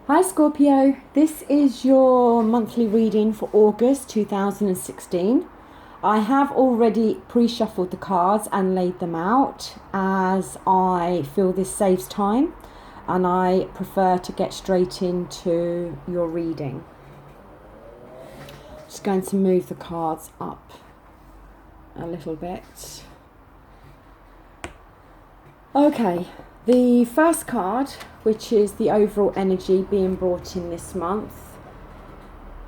Hi Scorpio, this is your monthly reading for August 2016. I have already pre-shuffled the cards and laid them out as I feel this saves time and I prefer to get straight into your reading. Just going to move the cards up a little bit. Okay. The first card, which is the overall energy being brought in this month,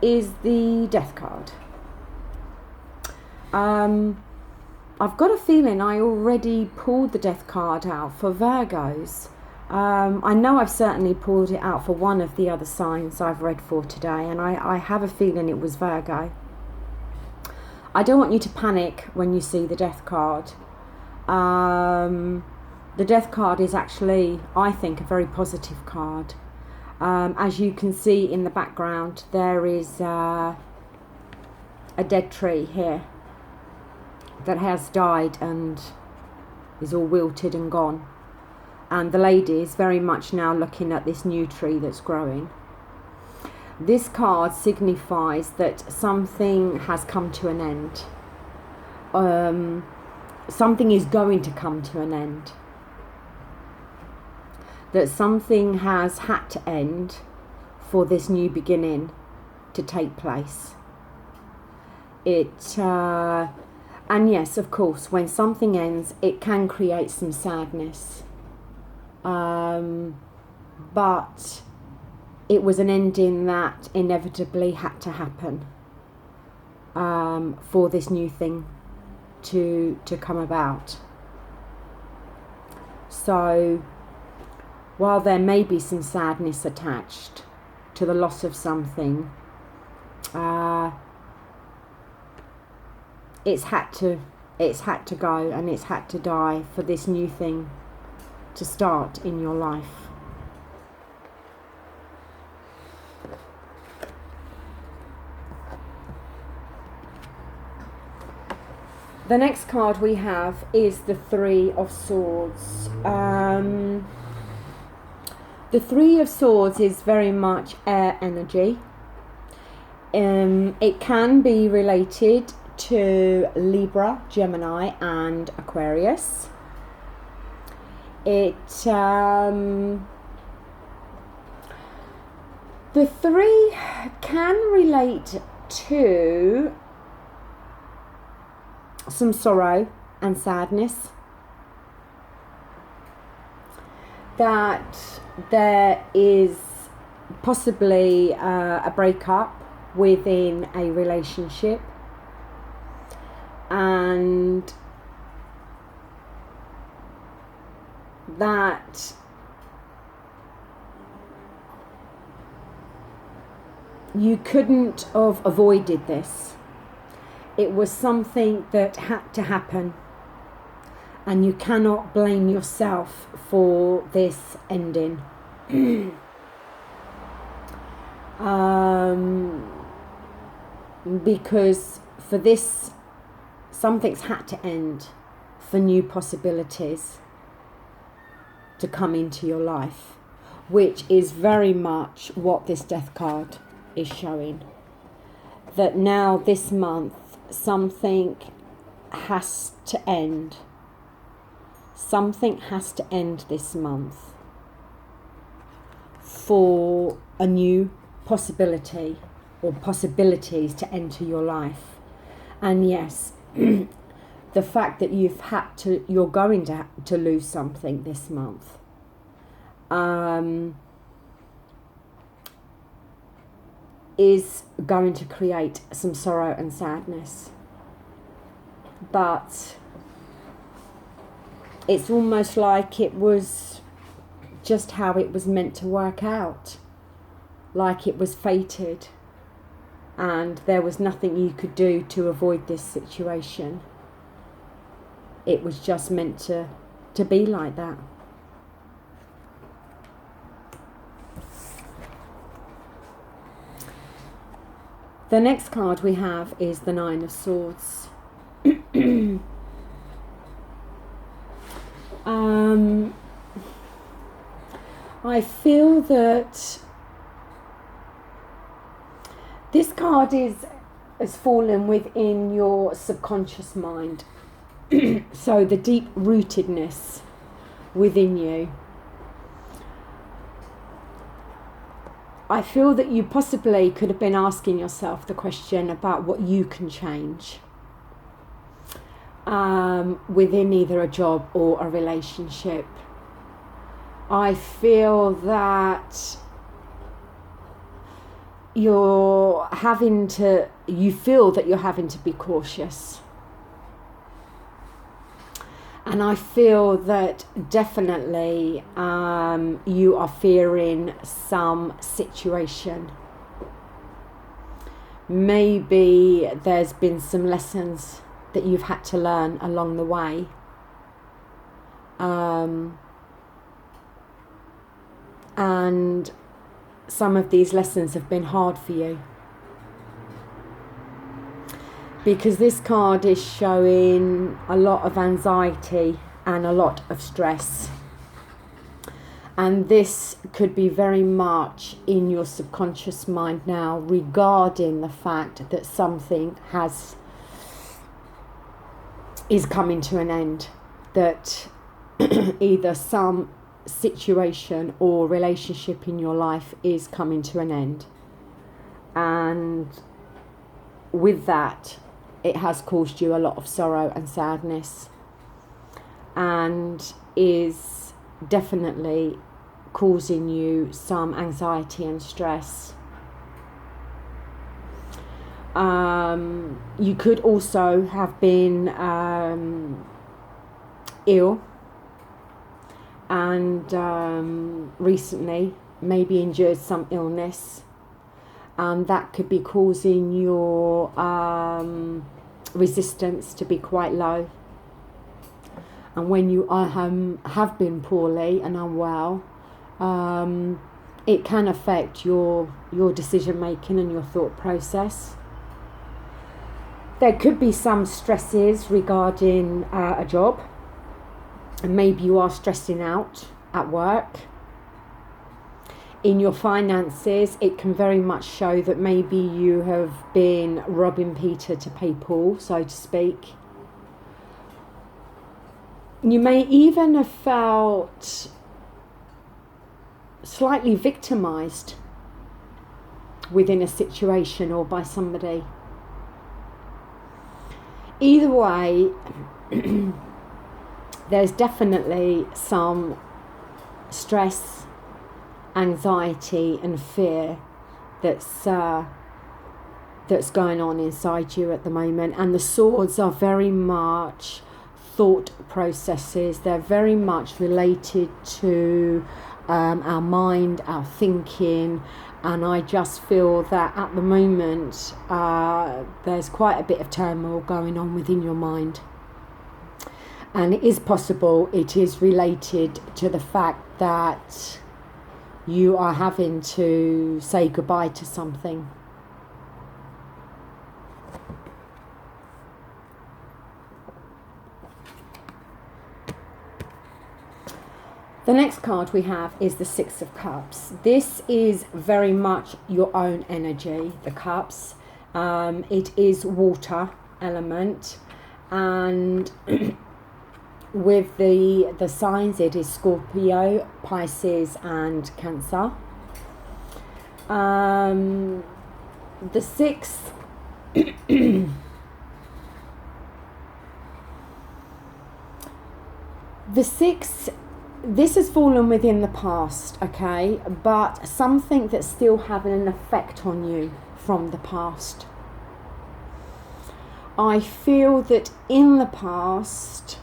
is the Death card. I've got a feeling I already pulled the Death card out for Virgos. I know I've certainly pulled it out for one of the other signs I've read for today, and I have a feeling it was Virgo. I don't want you to panic when you see the Death card. The Death card is actually, I think, a very positive card. As you can see in the background, there is a dead tree here that has died and is all wilted and gone. And the lady is very much now looking at this new tree that's growing. This card signifies that something has come to an end. Something is going to come to an end. That something has had to end for this new beginning to take place. And yes, of course, when something ends, it can create some sadness. But it was an ending that inevitably had to happen for this new thing to come about. So, while there may be some sadness attached to the loss of something, it's had to go and it's had to die for this new thing to start in your life. The next card we have is the Three of Swords. The Three of Swords is very much air energy. It can be related to Libra, Gemini and Aquarius. The three can relate to some sorrow and sadness. That there is possibly a breakup within a relationship, and that you couldn't have avoided this. It was something that had to happen. And you cannot blame yourself for this ending. Because for this, something's had to end for new possibilities to come into your life, which is very much what this Death card is showing. That now this month, something has to end. Something has to end this month for a new possibility or possibilities to enter your life. And yes, the fact that you're going to lose something this month is going to create some sorrow and sadness. But it's almost like it was just how it was meant to work out. Like it was fated. And there was nothing you could do to avoid this situation. It was just meant to be like that. The next card we have is the Nine of Swords. I feel that This card has fallen within your subconscious mind. So the deep rootedness within you. I feel that you possibly could have been asking yourself the question about what you can change within either a job or a relationship. I feel that you feel that you're having to be cautious. And I feel that definitely you are fearing some situation. Maybe there's been some lessons that you've had to learn along the way. And some of these lessons have been hard for you. Because this card is showing a lot of anxiety and a lot of stress. And this could be very much in your subconscious mind now regarding the fact that something is coming to an end. That either some situation or relationship in your life is coming to an end. And with that, it has caused you a lot of sorrow and sadness, and is definitely causing you some anxiety and stress. You could also have been ill and recently maybe endured some illness. That could be causing your resistance to be quite low. And when you have been poorly and unwell, it can affect your decision making and your thought process. There could be some stresses regarding a job, and maybe you are stressing out at work. In your finances, it can very much show that maybe you have been robbing Peter to pay Paul, so to speak. You may even have felt slightly victimised within a situation or by somebody. Either way, there's definitely some stress, anxiety and fear that's going on inside you at the moment. And the swords are very much thought processes. They're very much related to our mind, our thinking, and I just feel that at the moment there's quite a bit of turmoil going on within your mind. And it is possible it is related to the fact that you are having to say goodbye to something. The next card we have is the Six of Cups. This is very much your own energy, the cups. It is water element, and with the signs, it is Scorpio, Pisces and Cancer. The sixth this has fallen within the past, okay, but something that's still having an effect on you from the past. I feel that in the past,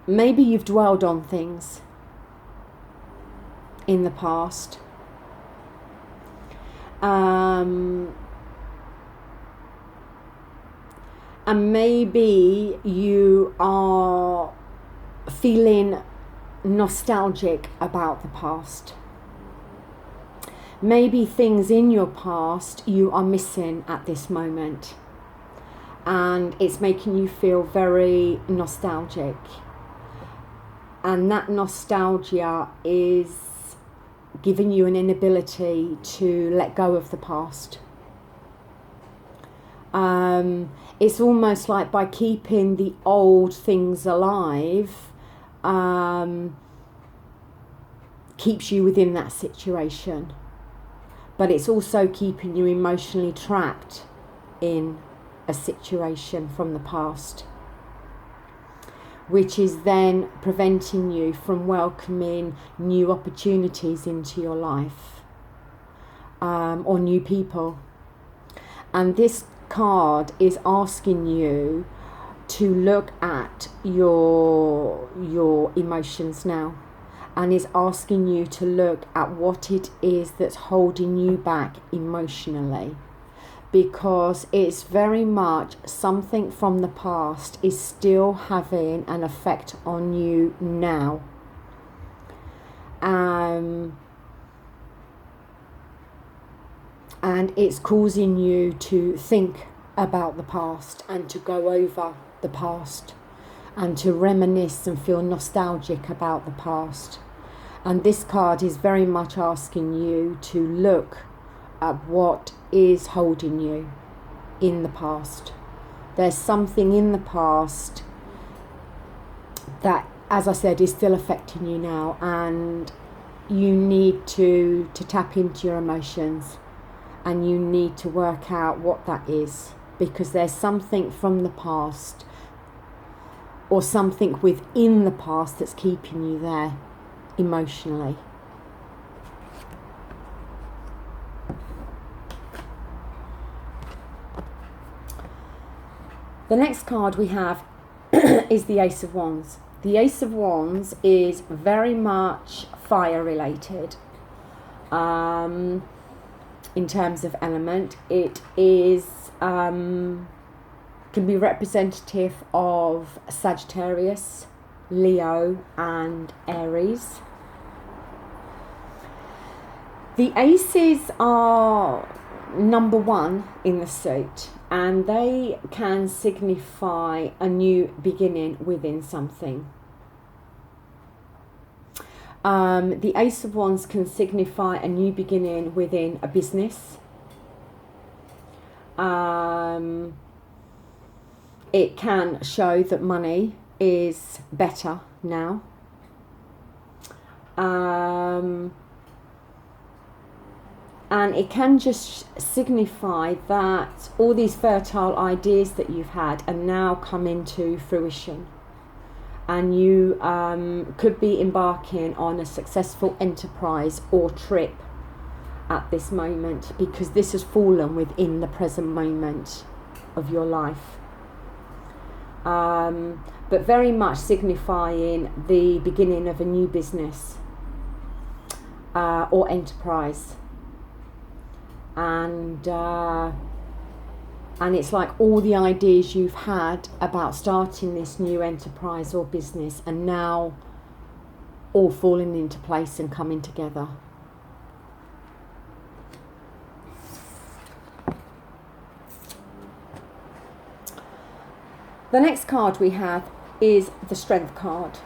maybe you've dwelled on things in the past. And maybe you are feeling nostalgic about the past. Maybe things in your past you are missing at this moment, and it's making you feel very nostalgic. And that nostalgia is giving you an inability to let go of the past. It's almost like by keeping the old things alive, keeps you within that situation. But it's also keeping you emotionally trapped in a situation from the past, which is then preventing you from welcoming new opportunities into your life, or new people. And this card is asking you to look at your emotions now, and is asking you to look at what it is that's holding you back emotionally, because it's very much something from the past is still having an effect on you now. And it's causing you to think about the past and to go over the past and to reminisce and feel nostalgic about the past. And this card is very much asking you to look at what is holding you in the past. There's something in the past that, as I said, is still affecting you now, and you need to tap into your emotions, and you need to work out what that is, because there's something from the past or something within the past that's keeping you there emotionally. The next card we have is the Ace of Wands. The Ace of Wands is very much fire related. In terms of element, it is can be representative of Sagittarius, Leo and Aries. The aces are number one in the suit, and they can signify a new beginning within something. The Ace of Wands can signify a new beginning within a business. It can show that money is better now. And it can just signify that all these fertile ideas that you've had are now coming to fruition. And you could be embarking on a successful enterprise or trip at this moment, because this has fallen within the present moment of your life. But very much signifying the beginning of a new business or enterprise. And it's like all the ideas you've had about starting this new enterprise or business are now all falling into place and coming together. The next card we have is the Strength card.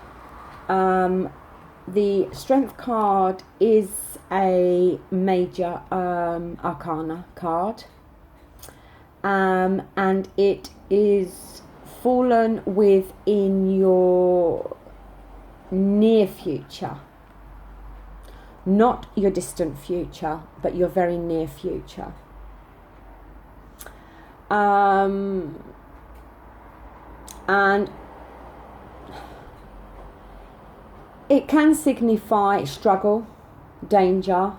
The Strength card is a major arcana card, and it is fallen within your near future, not your distant future, but your very near future. And it can signify struggle, danger,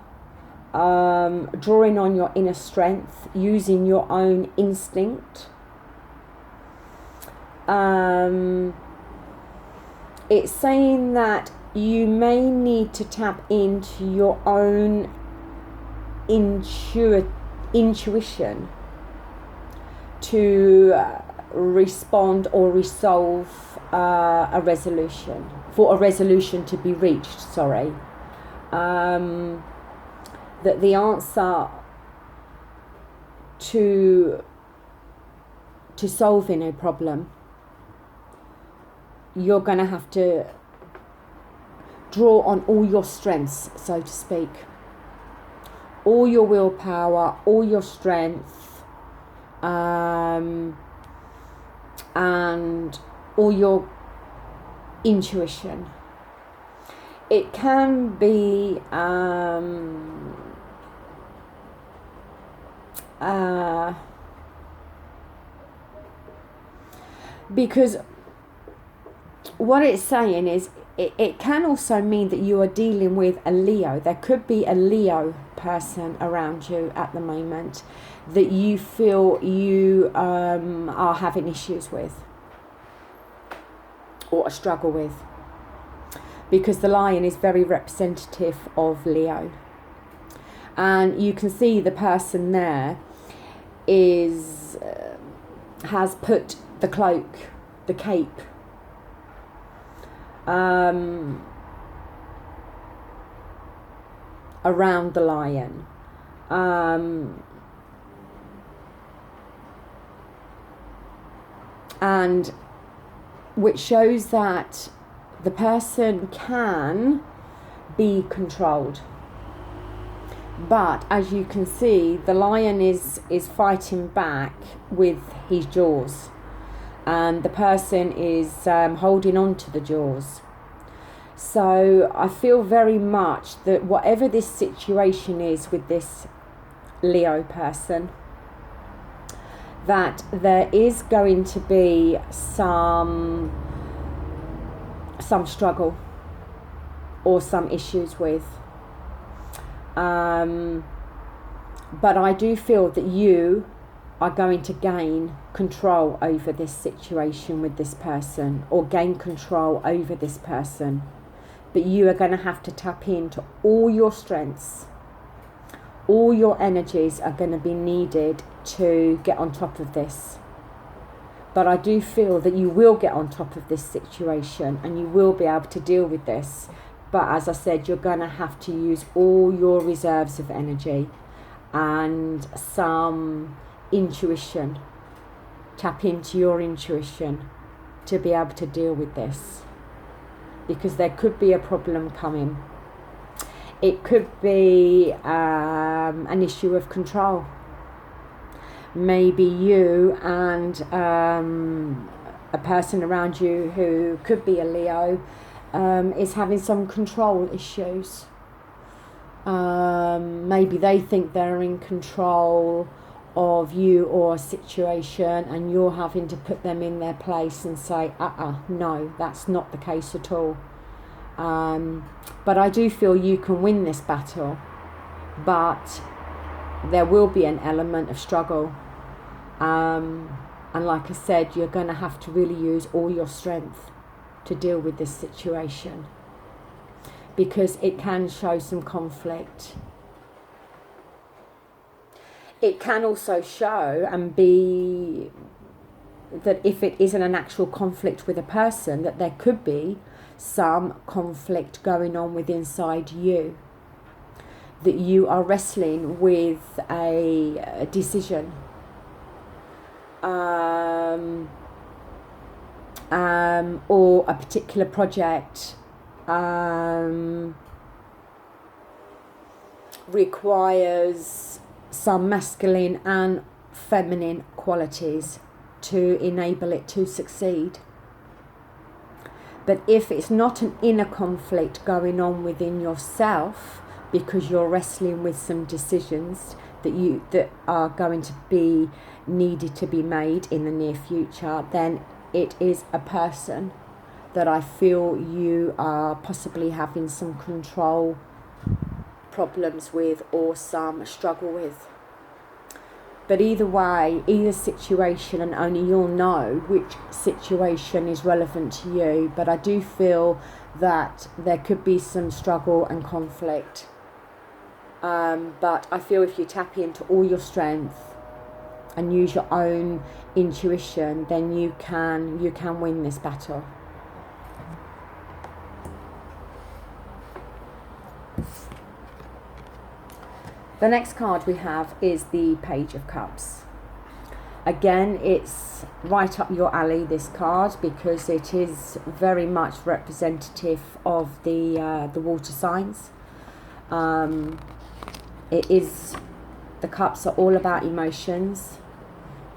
drawing on your inner strength, using your own instinct. It's saying that you may need to tap into your own intuition to respond or resolve a resolution, for a resolution to be reached, that the answer to solving a problem, you're going to have to draw on all your strengths, so to speak. All your willpower, all your strength, and all your intuition. It can be because what it's saying is it can also mean that you are dealing with a Leo. There could be a Leo person around you at the moment that you feel you are having issues with or a struggle with, because the lion is very representative of Leo. And you can see the person there is has put the cloak, the cape, around the lion, and which shows that the person can be controlled. But as you can see, the lion is fighting back with his jaws, and the person is holding on to the jaws. So I feel very much that whatever this situation is with this Leo person, that there is going to be some struggle or some issues with. But I do feel that you are going to gain control over this situation with this person, or gain control over this person. But you are going to have to tap into all your strengths. All your energies are going to be needed to get on top of this. But I do feel that you will get on top of this situation and you will be able to deal with this. But as I said, you're going to have to use all your reserves of energy and some intuition. Tap into your intuition to be able to deal with this. Because there could be a problem coming. It could be an issue of control. Maybe you and a person around you who could be a Leo is having some control issues. Maybe they think they're in control of you or a situation, and you're having to put them in their place and say, no, that's not the case at all. But I do feel you can win this battle, but there will be an element of struggle. And like I said, you're going to have to really use all your strength to deal with this situation, because it can show some conflict. It can also show and be that if it isn't an actual conflict with a person, that there could be some conflict going on with inside you, that you are wrestling with a decision, or a particular project requires some masculine and feminine qualities to enable it to succeed. But if it's not an inner conflict going on within yourself, because you're wrestling with some decisions that are going to be needed to be made in the near future, then it is a person that I feel you are possibly having some control problems with or some struggle with. But either way, either situation, and only you'll know which situation is relevant to you, but I do feel that there could be some struggle and conflict. But I feel if you tap into all your strength and use your own intuition, then you can win this battle. The next card we have is the Page of Cups. Again, it's right up your alley, this card, because it is very much representative of the water signs. It is, the cups are all about emotions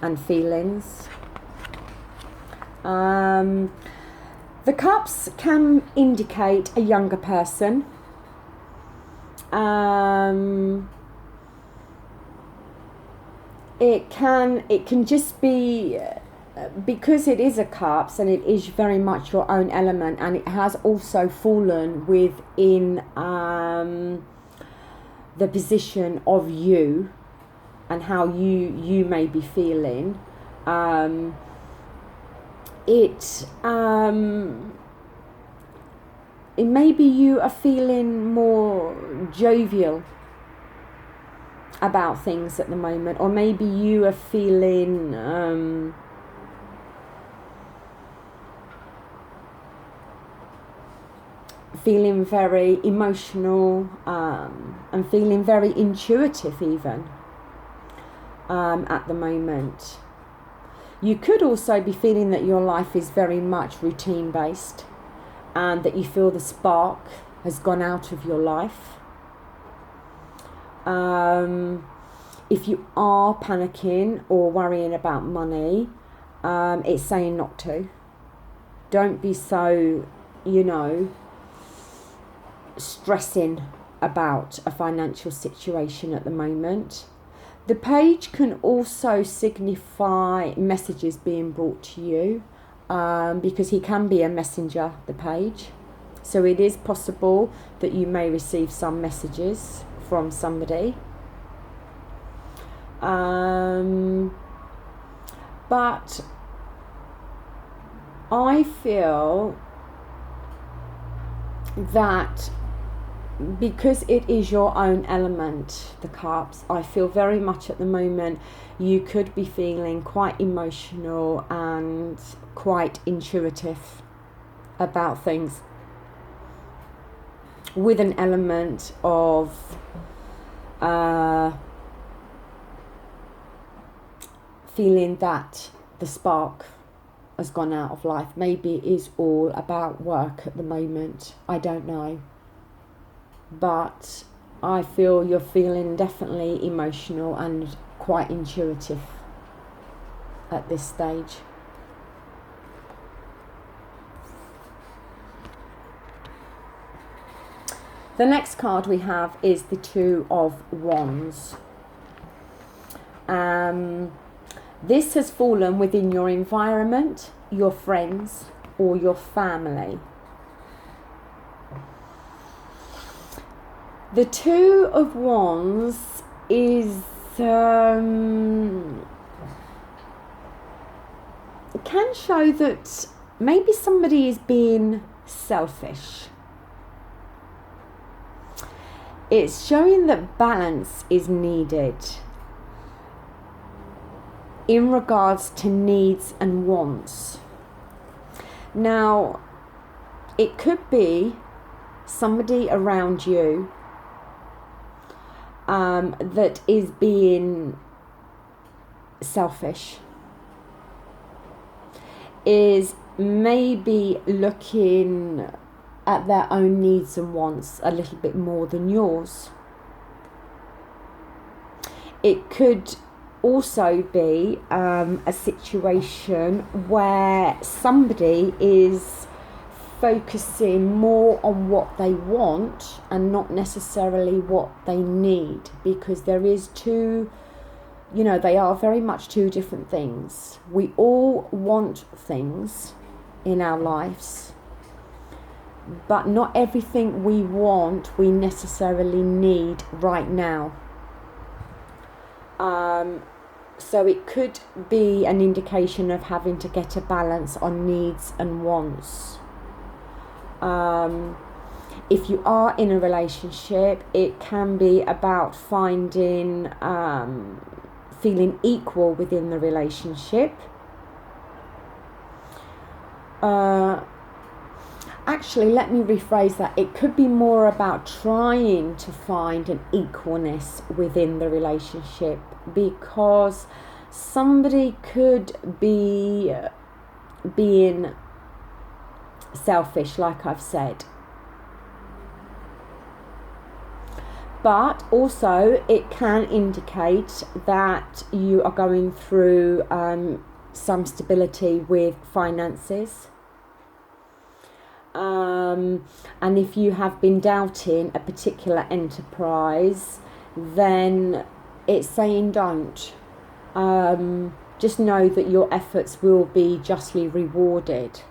and feelings. The cups can indicate a younger person. It can just be, because it is a cups and it is very much your own element, and it has also fallen within the position of you and how you may be feeling. It maybe you are feeling more jovial about things at the moment, or maybe you are feeling very emotional, and feeling very intuitive even at the moment. You could also be feeling that your life is very much routine based, and that you feel the spark has gone out of your life. If you are panicking or worrying about money, it's saying not to. Don't be so, stressing about a financial situation at the moment. The page can also signify messages being brought to you, because he can be a messenger, the page. So it is possible that you may receive some messages from somebody. But I feel that because it is your own element, the cups, I feel very much at the moment you could be feeling quite emotional and quite intuitive about things, with an element of feeling that the spark has gone out of life. Maybe it is all about work at the moment, I don't know. But I feel you're feeling definitely emotional and quite intuitive at this stage. The next card we have is the Two of Wands. This has fallen within your environment, your friends, or your family. The Two of Wands is can show that maybe somebody is being selfish. It's showing that balance is needed in regards to needs and wants. Now, it could be somebody around you that is being selfish, is maybe looking at their own needs and wants a little bit more than yours. It could also be a situation where somebody is focusing more on what they want and not necessarily what they need, because there is two, they are very much two different things. We all want things in our lives, but not everything we want we necessarily need right now. So it could be an indication of having to get a balance on needs and wants. If you are in a relationship, it can be about finding, feeling equal within the relationship. Actually, let me rephrase that. It could be more about trying to find an equalness within the relationship, because somebody could be being selfish, like I've said. But also it can indicate that you are going through some stability with finances. And if you have been doubting a particular enterprise, then it's saying don't. Just know that your efforts will be justly rewarded.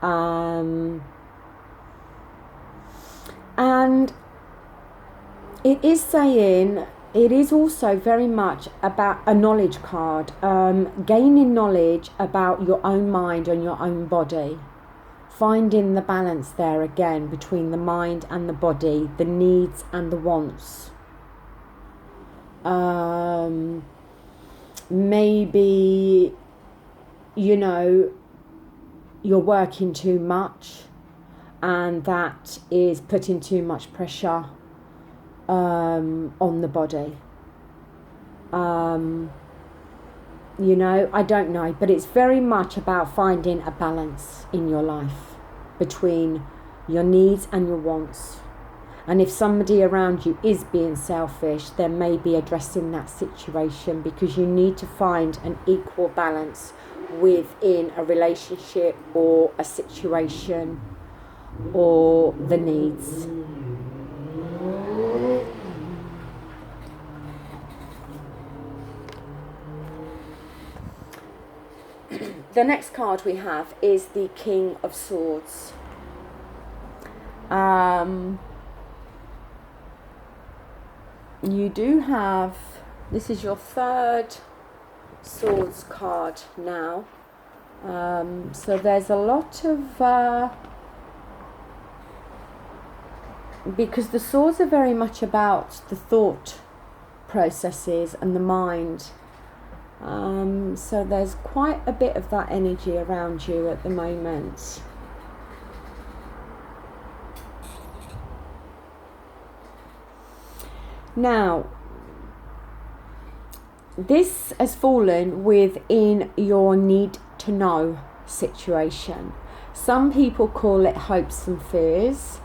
And it is saying, it is also very much about a knowledge card, gaining knowledge about your own mind and your own body, finding the balance there again between the mind and the body, the needs and the wants. Maybe, you know, you're working too much and that is putting too much pressure on the body. You know, I don't know, but it's very much about finding a balance in your life between your needs and your wants. And if somebody around you is being selfish, then maybe addressing that situation, because you need to find an equal balance within a relationship or a situation or the needs. The next card we have is the King of Swords. You do have, this is your third Swords card now. So there's a lot of, because the swords are very much about the thought processes and the mind. So there's quite a bit of that energy around you at the moment. Now, this has fallen within your need to know situation. Some people call it hopes and fears.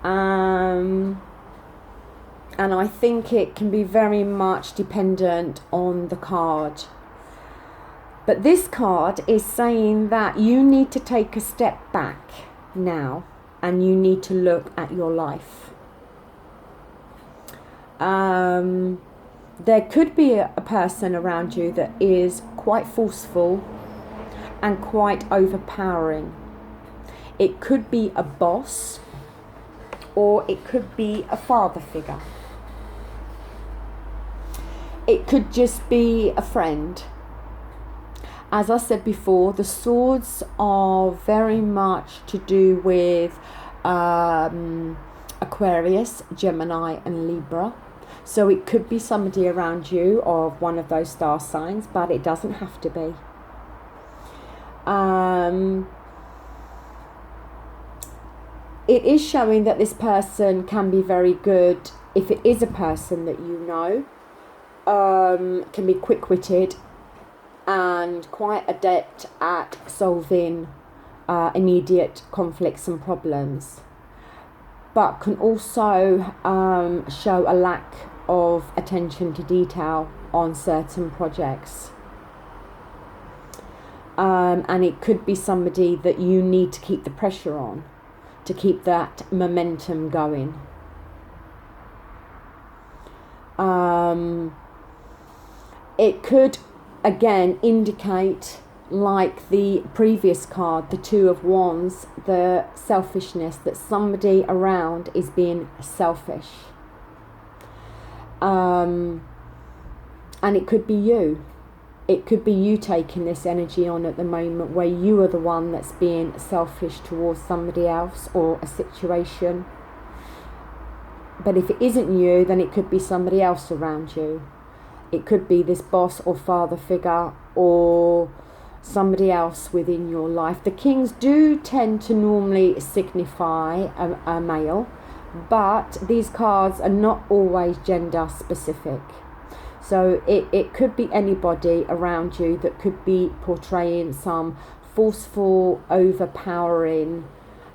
And I think it can be very much dependent on the card. But this card is saying that you need to take a step back now and you need to look at your life. There could be a person around you that is quite forceful and quite overpowering. It could be a boss, or it could be a father figure. It could just be a friend. As I said before, the swords are very much to do with Aquarius, Gemini and Libra. So it could be somebody around you of one of those star signs, but it doesn't have to be. It is showing that this person can be very good, if it is a person that you know, can be quick-witted and quite adept at solving immediate conflicts and problems, but can also show a lack of attention to detail on certain projects. And it could be somebody that you need to keep the pressure on to keep that momentum going. It could again indicate, like the previous card, the Two of Wands, the selfishness, that somebody around is being selfish. And it could be you. It could be you taking this energy on at the moment, where you are the one that's being selfish towards somebody else or a situation. But if it isn't you, then it could be somebody else around you. It could be this boss or father figure or somebody else within your life. The kings do tend to normally signify a male, but these cards are not always gender specific. So it could be anybody around you that could be portraying some forceful, overpowering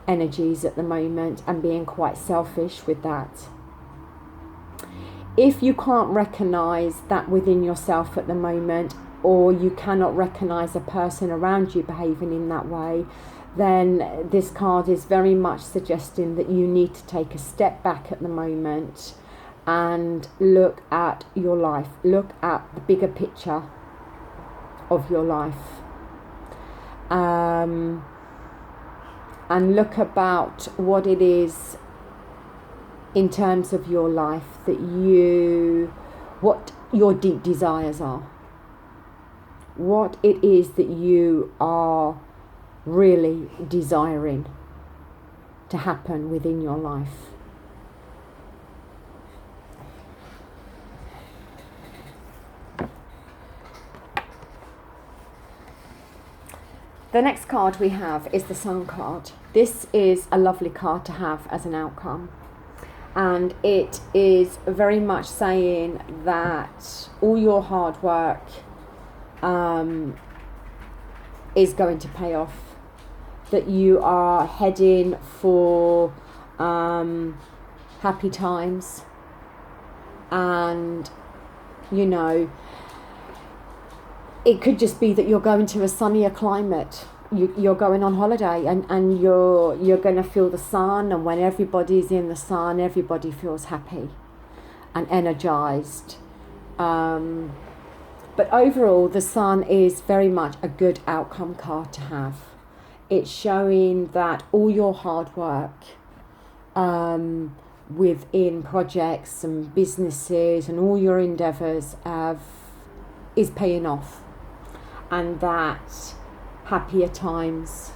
energies at the moment and being quite selfish with that. If you can't recognize that within yourself at the moment, or you cannot recognize a person around you behaving in that way, then this card is very much suggesting that you need to take a step back at the moment and look at your life, look at the bigger picture of your life, and look about what it is in terms of your life what your deep desires are, what it is that you are really desiring to happen within your life. The next card we have is the Sun card. This is a lovely card to have as an outcome. And it is very much saying that all your hard work is going to pay off. That you are heading for happy times. And, you know, it could just be that you're going to a sunnier climate. You're going on holiday and you're going to feel the sun, and when everybody's in the sun, everybody feels happy and energized. But overall, the sun is very much a good outcome card to have. It's showing that all your hard work within projects and businesses and all your endeavours is paying off, and that happier times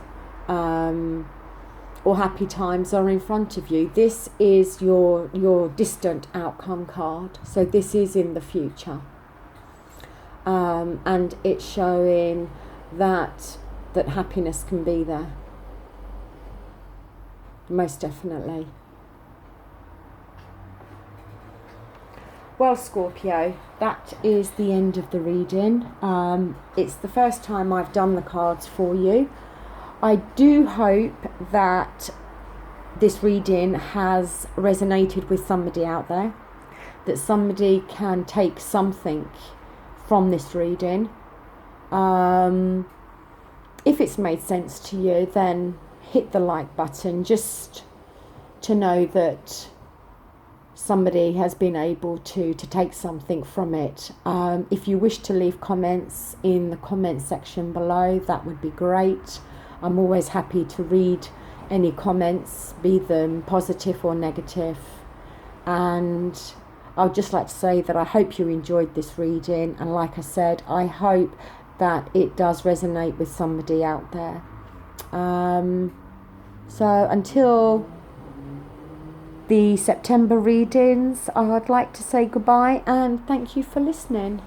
or happy times are in front of you. This is your distant outcome card, so this is in the future, and it's showing that happiness can be there, most definitely. Well, Scorpio, that is the end of the reading. It's the first time I've done the cards for you. I do hope that this reading has resonated with somebody out there, that somebody can take something from this reading. If it's made sense to you, then hit the like button, just to know that somebody has been able to take something from it. If you wish to leave comments in the comment section below, that would be great. I'm always happy to read any comments, be them positive or negative. And I'd just like to say that I hope you enjoyed this reading, and like I said, I hope that it does resonate with somebody out there. So until the September readings, I'd like to say goodbye and thank you for listening.